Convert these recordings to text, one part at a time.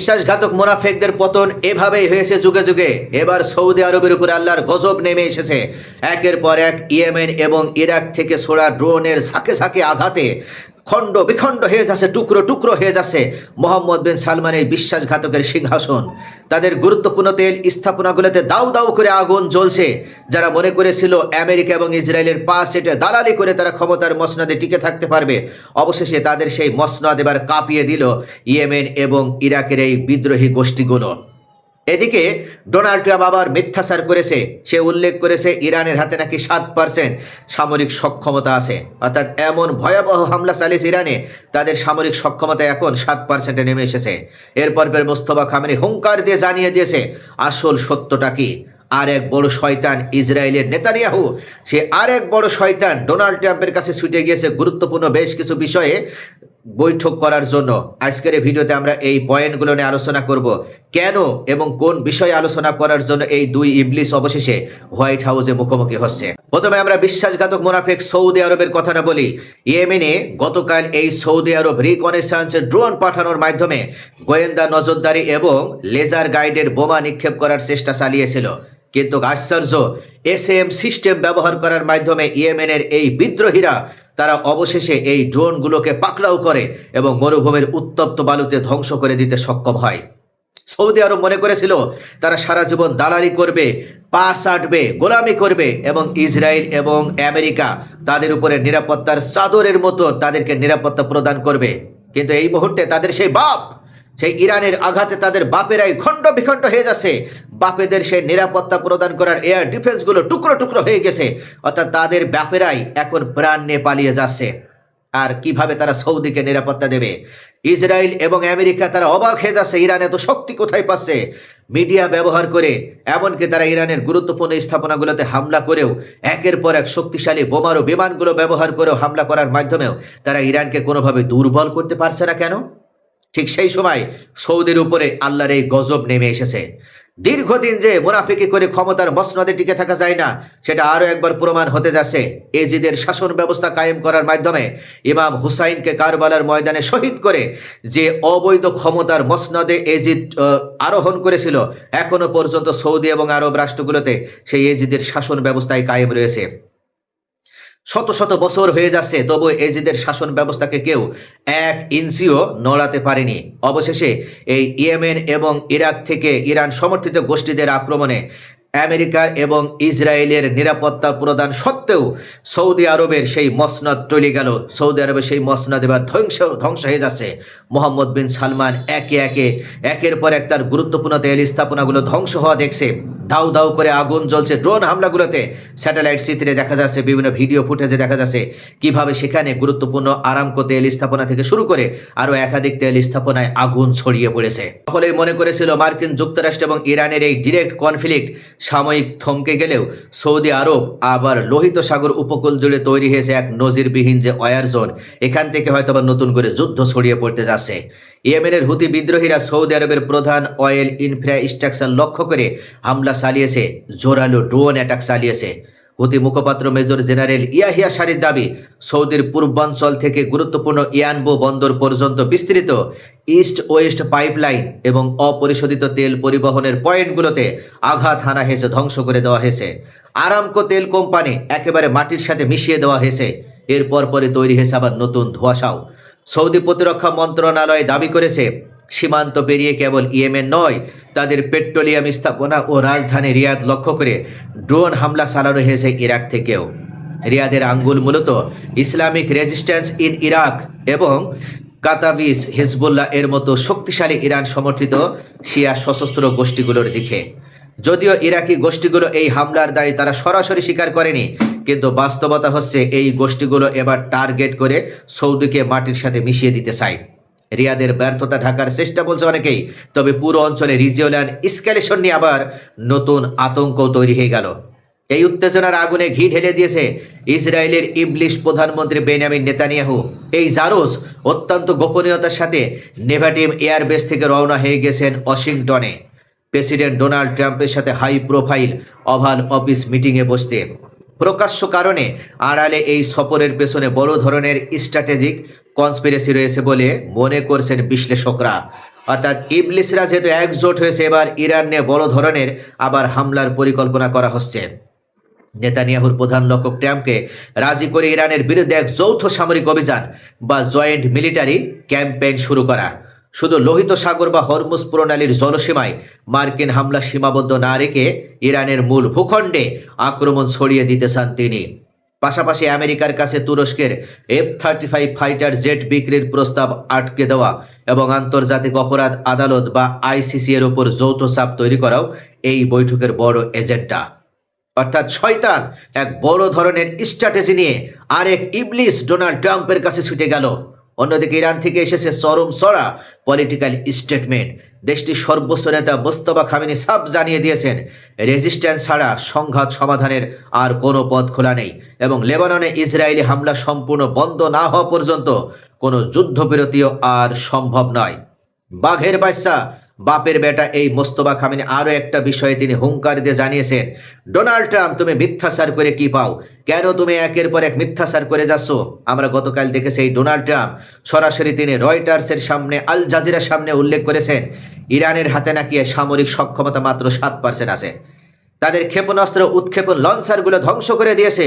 বিশ্বাসঘাতক মুনাফিকদের পতন এভাবেই হয়েছে যুগে যুগে। এবার সৌদি আরবের উপরে আল্লাহর গজব নেমে এসেছে। একের পর এক ইয়েমেন এবং ইরাক থেকে ছোড়া ড্রোনের ঝাঁকে ঝাঁকে আঘাতে খণ্ড বিখণ্ড হয়ে যাচ্ছে, টুকরো টুকরো হয়ে যাচ্ছে মোহাম্মদ বিন সালমানের বিশ্বাসঘাতকের সিংহাসন। তাদের গুরুত্বপূর্ণ তেল স্থাপনাগুলোতে দাউ দাউ করে আগুন জ্বলছে। যারা মনে করেছিল আমেরিকা এবং ইসরায়েলের পাশ এটা দালালি করে তারা ক্ষমতার মসনদে টিকে থাকতে পারবে, অবশেষে তাদের সেই মসনদ এবার কাঁপিয়ে দিল ইয়েমেন এবং ইরাকের এই বিদ্রোহী গোষ্ঠীগুলো। এদিকে ডোনাল্ড ট্রাম্প আবার মিথ্যাচার করেছে। সে উল্লেখ করেছে ইরানের হাতে নাকি 7% সামরিক সক্ষমতা আছে, অর্থাৎ এমন ভয়াবহ হামলা চালিয়েছে ইরানে, তাদের সামরিক সক্ষমতা এখন 7%-এ নেমে এসেছে। এরপর মোস্তফা খামেনি হুঙ্কার দিয়ে জানিয়ে দিয়েছে আসল সত্যটা কি। আর এক বড় শয়তান ইসরায়েলের নেতানিয়াহু, সে আর এক বড় শয়তান ডোনাল্ড ট্রাম্পের কাছে ছুটে গিয়েছে গুরুত্বপূর্ণ বেশ কিছু বিষয়ে বৈঠক করার জন্য। আজকের এই ভিডিওতে আমরা এই পয়েন্টগুলো নিয়ে আলোচনা করব, কেন এবং কোন বিষয়ে আলোচনা করার জন্য এই দুই ইবলিস অবশেষে হোয়াইট হাউসে মুখোমুখি হচ্ছে। প্রথমে আমরা বিশ্বাসঘাতক মুনাফিক সৌদি আরবের কথাটা বলি। ইয়েমেনে গতকাল এই সৌদি আরব রিকনেসান্স ড্রোন পাঠানোর মাধ্যমে গোয়েন্দা নজরদারি এবং লেজার গাইডের বোমা নিক্ষেপ করার চেষ্টা চালিয়েছিল, কিন্তু আশ্চর্য এসএম সিস্টেম ব্যবহার করার মাধ্যমে ইয়েমেনের এই বিদ্রোহীরা তারা অবশেষে এই ড্রোনগুলোকে পাকড়াও করে এবং মরুভূমির উত্তপ্ত বালুতে ধ্বংস করে দিতে সক্ষম হয়। সৌদি আরব মনে করেছিল তারা সারা জীবন দালালি করবে, পা চাটবে, গোলামি করবে এবং ইসরায়েল এবং আমেরিকা তাদের উপরে নিরাপত্তার চাদরের মতো তাদেরকে নিরাপত্তা প্রদান করবে, কিন্তু এই মুহূর্তে তাদের সেই ইরানের আঘাতে তাদের বাপেরাই খণ্ড বিখণ্ড হয়ে যাচ্ছে। বাপেদের সেই নিরাপত্তা প্রদান করার এয়ার ডিফেন্সগুলো টুকরো টুকরো হয়ে গেছে, অর্থাৎ তাদের বাপেরাই এখন প্রাণ নিয়ে পালিয়ে যাচ্ছে। আর কিভাবে তারা সৌদিকে নিরাপত্তা দেবে? ইসরায়েল এবং আমেরিকা তারা অবাক হয়ে যাচ্ছে, ইরান এত শক্তি কোথায় পাচ্ছে। মিডিয়া ব্যবহার করে, এমনকি তারা ইরানের গুরুত্বপূর্ণ স্থাপনাগুলোতে হামলা করেও, একের পর এক শক্তিশালী বোমারু বিমানগুলো ব্যবহার করেও হামলা করার মাধ্যমেও তারা ইরানকে কোনোভাবে দুর্বল করতে পারছে না কেন? ঠিক সেই সময় সৌদির উপরে আল্লাহর এই গজব নেমে এসেছে। দীর্ঘদিন যে মুনাফিকি করে ক্ষমতার মসনদে টিকে থাকা যায় না, সেটা আরও একবার প্রমাণ হতে যাচ্ছে। এজিদের শাসন ব্যবস্থা কায়েম করার মাধ্যমে ইমাম হুসাইনকে কারবালার ময়দানে শহীদ করে যে অবৈধ ক্ষমতার মসনদে এজিদ আরোহণ করেছিল, এখনো পর্যন্ত সৌদি এবং আরব রাষ্ট্রগুলোতে সেই এজিদের শাসন ব্যবস্থায় কায়েম রয়েছে। শত শত বছর হয়ে যাচ্ছে, তবু এজিদের শাসন ব্যবস্থাকে কেউ 1 ইঞ্চিও নড়াতে পারেনি। অবশেষে এই ইয়েমেন এবং ইরাক থেকে ইরান সমর্থিত গোষ্ঠীদের আক্রমণে আমেরিকার এবং ইসরায়েলের নিরাপত্তা প্রদান সত্ত্বেও সৌদি আরবের সেই মসনদ টলে গেল। সৌদি আরবের সেই মসনদ এবার ধ্বংস হয়ে যাচ্ছে। মোহাম্মদ বিন সালমান একের পর এক তার গুরুত্বপূর্ণ তেল স্থাপনাগুলো ধ্বংস হওয়া দেখছে। দাউ দাউ করে আগুন জ্বলছে ড্রোন হামলাগুলোতে। স্যাটেলাইট চিত্রে দেখা যাচ্ছে, বিভিন্ন ভিডিও ফুটেজে দেখা যাচ্ছে কিভাবে সেখানে গুরুত্বপূর্ণ আরামকো তেল স্থাপনা থেকে শুরু করে আরও একাধিক তেল স্থাপনায় আগুন ছড়িয়ে পড়েছে। সকলেই মনে করেছিল মার্কিন যুক্তরাষ্ট্র এবং ইরানের এই ডিরেক্ট কনফ্লিক্ট সাময়িক থমকে গেলেও সৌদি আরব আবার লোহিত সাগর উপকূল জুড়ে তৈরি হয়েছে এক নজিরবিহীন যে ওয়ার জোন। এখান থেকে হয়তো আবার নতুন করে যুদ্ধ ছড়িয়ে পড়তে যাচ্ছে। ইয়েমেনের হুতি বিদ্রোহীরা সৌদি আরবের প্রধান অয়েল ইনফ্রাস্ট্রাকচার লক্ষ্য করে হামলা চালিয়েছে, জোরালো ড্রোন অ্যাটাক চালিয়েছে। হুতি মুখপাত্র মেজর জেনারেল ইয়াহিয়া সারির দাবি, সৌদির পূর্বাঞ্চল থেকে গুরুত্বপূর্ণ ইয়ানবো বন্দর পর্যন্ত বিস্তৃত ইস্ট ওয়েস্ট পাইপলাইন এবং অপরিশোধিত তেল পরিবহনের পয়েন্টগুলোতে আঘাত হানা হয়েছে, ধ্বংস করে দেওয়া হয়েছে। আরামকো তেল কোম্পানি একেবারে মাটির সাথে মিশিয়ে দেওয়া হয়েছে। এরপর পরে তৈরি হয়েছে আবার নতুন ধোঁয়াশাও। সৌদি প্রতিরক্ষা মন্ত্রণালয় দাবি করেছে সীমান্ত পেরিয়ে কেবল ইয়েমেন নয়, তাদের পেট্রোলিয়াম স্থাপনা ও রাজধানী রিয়াদ লক্ষ্য করে ড্রোন হামলা চালানো হয়েছে ইরাক থেকেও। রিয়াদের আঙ্গুল মূলত ইসলামিক রেজিস্ট্যান্স ইন ইরাক এবং কাতাবিস হিজবুল্লাহ এর মতো শক্তিশালী ইরান সমর্থিত শিয়া সশস্ত্র গোষ্ঠীগুলোর দিকে। যদিও ইরাকি গোষ্ঠীগুলো এই হামলার দায় তারা সরাসরি স্বীকার করেনি, কিন্তু বাস্তবতা হচ্ছে এই গোষ্ঠীগুলো এবার টার্গেট করে সৌদিকে মাটির সাথে মিশিয়ে দিতে চায়। রিয়াদের ব্যর্থতা ঢাকার চেষ্টা বলছে অনেকেই, তবে পুরো অঞ্চলে রিজিওনাল এসকেলেশন নিয়ে আবার নতুন আতঙ্ক তৈরি হয়ে গেল। এই উত্তেজনার আগুনে ঘি ঢেলে দিয়েছে ইসরায়েলের ইবলিশ প্রধানমন্ত্রী বেনিয়ামিন নেতানিয়াহু। এই জারোস অত্যন্ত গোপনীয়তার সাথে নেভাটিম এয়ারবেস থেকে রওনা হয়ে গেছেন ওয়াশিংটনে প্রেসিডেন্ট ডোনাল্ড ট্রাম্পের সাথে হাই প্রোফাইল ওভাল অফিস মিটিংয়ে বসতে। প্রকাশ্য কারণে আড়ালে এই সফরের পেছনে বড় ধরনের স্ট্র্যাটেজিক কনস্পিরেসি রয়েছে বলে মনে করছেন বিশ্লেষকরা। অর্থাৎ ইবলিসরা যেহেতু একজোট হয়েছে, এবার ইরান নিয়ে বড় ধরনের আবার হামলার পরিকল্পনা করা হচ্ছে। নেতানিয়াহুর প্রধান লক্ষ্য ট্রাম্পকে রাজি করে ইরানের বিরুদ্ধে এক যৌথ সামরিক অভিযান বা জয়েন্ট মিলিটারি ক্যাম্পেইন শুরু করা। শুধু লোহিত সাগর বা হরমুজ প্রণালীর জলসীমায় মার্কিন হামলা সীমাবদ্ধ না রেখে ইরানের মূল ভূখণ্ডে আক্রমণ ছড়িয়ে দিতে চান তিনি। পাশাপাশি আমেরিকার কাছে তুরস্কের F-35 ফাইটার জেট বিক্রির প্রস্তাব আটকে দেওয়া এবং আন্তর্জাতিক অপরাধ আদালত বা ICC এর উপর যৌথ চাপ তৈরি করাও এই বৈঠকের বড় এজেন্ডা। অর্থাৎ শয়তান এক বড় ধরনের স্ট্র্যাটেজি নিয়ে আরেক ইবলিস ডোনাল্ড ট্রাম্পের কাছে ছুটে গেল। অন্যদিকে ইরান থেকে এসেছে চরম চড়া পলিটিক্যাল স্টেটমেন্ট। দেশটির সর্বোচ্চ নেতা মোস্তফা খামেনি সাফ জানিয়ে দিয়েছেন, রেজিস্ট্যান্স ছাড়া সংঘাত সমাধানের আর কোনো পথ খোলা নেই এবং লেবাননে ইসরায়েলি হামলা সম্পূর্ণ বন্ধ না হওয়া পর্যন্ত কোনো যুদ্ধবিরতিও আর সম্ভব নয়। বাঘের বাচ্চা বাপের বেটা এই মোস্তফা খামেনি আরও একটা বিষয়ে তিনি হুঙ্কার দিয়ে জানিয়েছেন, ডোনাল্ড ট্রাম্প তুমি মিথ্যাচার করে কি পাও? কেন তুমি একের পর এক মিথ্যাচার করে যাচ্ছ? আমরা গতকাল দেখেছি এই ডোনাল্ড ট্রাম্প সরাসরি তিনি রয়টার্সের সামনে, আল জাজিরার সামনে উল্লেখ করেছেন ইরানের হাতে নাকি সামরিক সক্ষমতা মাত্র 7% আছে। তাদের ক্ষেপণাস্ত্র উৎক্ষেপণ লঞ্চারগুলো ধ্বংস করে দিয়েছে।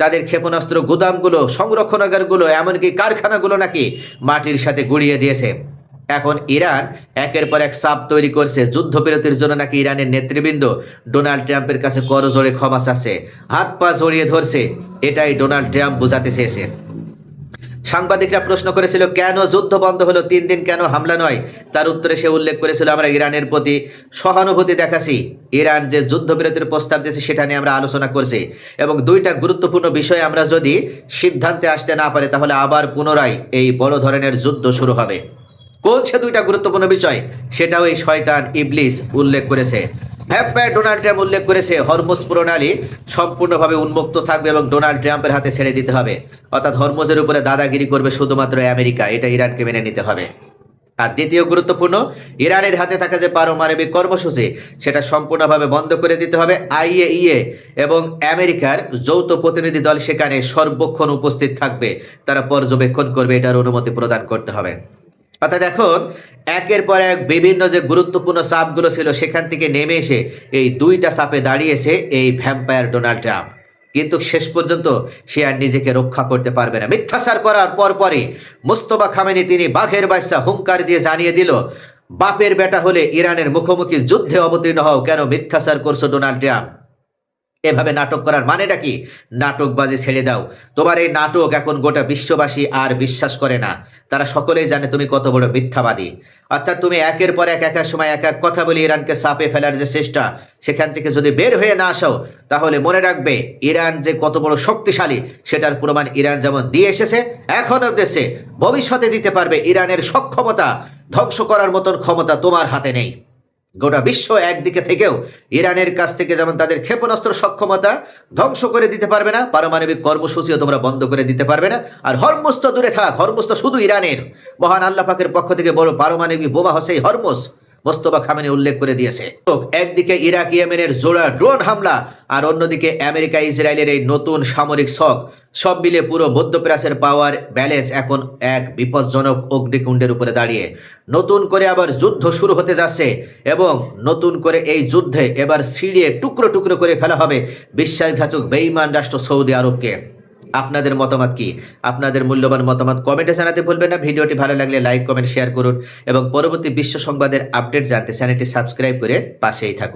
তাদের ক্ষেপণাস্ত্র গুদামগুলো, সংরক্ষণাগারগুলো, এমনকি কারখানাগুলো নাকি মাটির সাথে গুড়িয়ে দিয়েছে। এখন ইরান একের পর এক চাপ তৈরি করছে। যুদ্ধবিরতির জন্য নাকি ইরানের নেতৃবৃন্দ ডোনাল্ড ট্রাম্পের কাছে করজোড়ে ক্ষমা চাচ্ছে, হাত পা জড়িয়ে ধরছে। এটাই ডোনাল্ড ট্রাম্প বোঝাতে চেয়েছে। সাংবাদিকরা প্রশ্ন করেছিল কেন যুদ্ধ বন্ধ হলো 3 দিন, কেন হামলা নয়? তার উত্তরে সে উল্লেখ করেছিল, আমরা ইরানের প্রতি সহানুভূতি দেখাচ্ছি। ইরান যে যুদ্ধবিরতির প্রস্তাব দিয়েছে সেটা নিয়ে আমরা আলোচনা করছি এবং 2টা গুরুত্বপূর্ণ বিষয়ে আমরা যদি সিদ্ধান্তে আসতে না পারি তাহলে আবার পুনরায় এই বড় ধরনের যুদ্ধ শুরু হবে। কোন সে 2টা গুরুত্বপূর্ণ বিষয় সেটাও এই শয়তান ইবলিস উল্লেখ করেছে। ভ্যাম্পায়ার ডোনাল্ড ট্রাম্প উল্লেখ করেছে হরমুজ প্রণালী সম্পূর্ণভাবে উন্মুক্ত থাকবে এবং ডোনাল্ড ট্রাম্পের হাতে ছেড়ে দিতে হবে। অর্থাৎ হরমুজের উপরে দাদাগিরি করবে শুধুমাত্র আমেরিকা, এটা ইরানকে মেনে নিতে হবে। আর দ্বিতীয় গুরুত্বপূর্ণ, ইরানের হাতে থাকা যে পারমাণবিক কর্মসূচি সেটা সম্পূর্ণভাবে বন্ধ করে দিতে হবে। IAEA এবং আমেরিকার যৌথ প্রতিনিধি দল সেখানে সর্বক্ষণ উপস্থিত থাকবে, তারা পর্যবেক্ষণ করবে, এটার অনুমতি প্রদান করতে হবে। অর্থাৎ এখন একের পর এক বিভিন্ন যে গুরুত্বপূর্ণ চাপগুলো ছিল সেখান থেকে নেমে এসে এই 2টা চাপে দাঁড়িয়েছে এই ভ্যাম্পায়ার ডোনাল্ড ট্রাম্প। কিন্তু শেষ পর্যন্ত সে আর নিজেকে রক্ষা করতে পারবে না। মিথ্যাচার করার পরপরই মোস্তফা খামেনি তিনি বাঘের বাচ্চা হুঙ্কার দিয়ে জানিয়ে দিল, বাপের বেটা হলে ইরানের মুখোমুখি যুদ্ধে অবতীর্ণ হও। কেন মিথ্যাচার করছো ডোনাল্ড ট্রাম্প? এভাবে নাটক করার মানেটা কি? নাটকবাজি ছেড়ে দাও। তোমার এই নাটক এখন গোটা বিশ্ববাসী আর বিশ্বাস করে না। তারা সকলেই জানে তুমি কত বড় মিথ্যাবাদী। অর্থাৎ তুমি একের পর এক একের সময় এক এক কথা বলে ইরানকে চাপে ফেলার যে চেষ্টা, সেখান থেকে যদি বের হয়ে না আসো তাহলে মনে রাখবে ইরান যে কত বড় শক্তিশালী সেটার প্রমাণ ইরান যেমন দিয়ে এসেছে, এখনও দেশে ভবিষ্যতে দিতে পারবে। ইরানের সক্ষমতা ধ্বংস করার মতন ক্ষমতা তোমার হাতে নেই। গোটা বিশ্ব একদিকে থেকেও ইরানের কাছ থেকে যেমন তাদের ক্ষেপণাস্ত্র সক্ষমতা ধ্বংস করে দিতে পারবে না, পারমাণবিক কর্মসূচিও তোমরা বন্ধ করে দিতে পারবে না। আর হরমুজ তো দূরে থাক, হরমুজ তো শুধু ইরানের। মহান আল্লাহ পাকের পক্ষ থেকে বড় পারমাণবিক বোমা হচ্ছে এই হরমুজ, মোস্তফা খামেনি উল্লেখ করে দিয়েছে। একদিকে ইরাক ইয়েমেনের জোড়া ড্রোন হামলা আর অন্যদিকে আমেরিকা ইসরায়েলের এই নতুন সামরিক ছক, সব মিলে পুরো মধ্যপ্রাচ্যের পাওয়ার ব্যালেন্স এখন এক বিপজ্জনক অগ্নিকুণ্ডের উপরে দাঁড়িয়ে। নতুন করে আবার যুদ্ধ শুরু হতে যাচ্ছে এবং নতুন করে এই যুদ্ধে এবার ছিঁড়িয়ে টুকরো টুকরো করে ফেলা হবে বিশ্বাসঘাতক বেঈমান রাষ্ট্র সৌদি আরবকে। আপনাদের মতামত কি? আপনাদের মূল্যবান মতামত কমেন্টে জানাতে ভুলবেন না। ভিডিওটি ভালো লাগলে লাইক, কমেন্ট, শেয়ার করুন এবং পরবর্তী বিশ্ব সংবাদের আপডেট জানতে চ্যানেলটি সাবস্ক্রাইব করে পাশেই থাকুন।